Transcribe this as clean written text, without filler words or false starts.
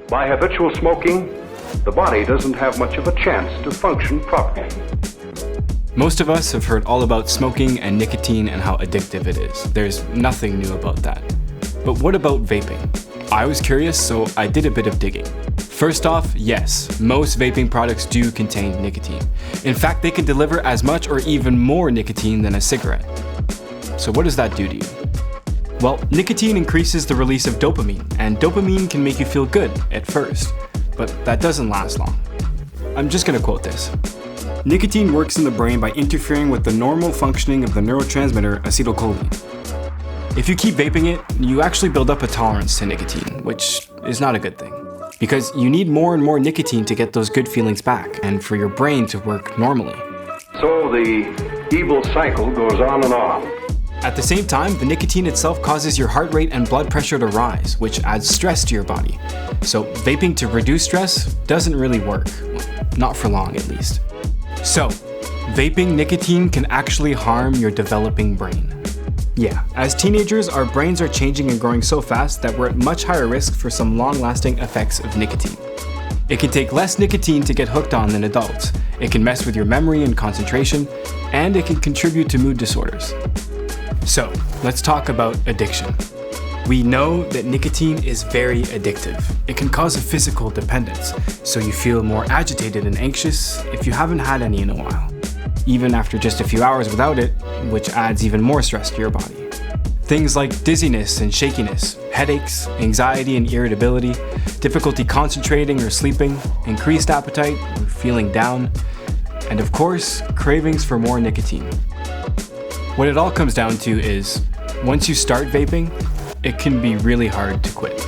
By habitual smoking, the body doesn't have much of a chance to function properly. Most of us have heard all about smoking and nicotine and how addictive it is. There's nothing new about that. But what about vaping? I was curious, so I did a bit of digging. First off, yes, most vaping products do contain nicotine. In fact, they can deliver as much or even more nicotine than a cigarette. So what does that do to you? Well, nicotine increases the release of dopamine, and dopamine can make you feel good at first, but that doesn't last long. I'm just gonna quote this. Nicotine works in the brain by interfering with the normal functioning of the neurotransmitter acetylcholine. If you keep vaping it, you actually build up a tolerance to nicotine, which is not a good thing. Because you need more and more nicotine to get those good feelings back, and for your brain to work normally. So the evil cycle goes on and on. At the same time, the nicotine itself causes your heart rate and blood pressure to rise, which adds stress to your body. So vaping to reduce stress doesn't really work. Not for long, at least. So, vaping nicotine can actually harm your developing brain. Yeah, as teenagers, our brains are changing and growing so fast that we're at much higher risk for some long-lasting effects of nicotine. It can take less nicotine to get hooked on than adults. It can mess with your memory and concentration, and it can contribute to mood disorders. So, let's talk about addiction. We know that nicotine is very addictive. It can cause a physical dependence, so you feel more agitated and anxious if you haven't had any in a while. Even after just a few hours without it, which adds even more stress to your body. Things like dizziness and shakiness, headaches, anxiety and irritability, difficulty concentrating or sleeping, increased appetite or feeling down, and of course, cravings for more nicotine. What it all comes down to is, once you start vaping, it can be really hard to quit.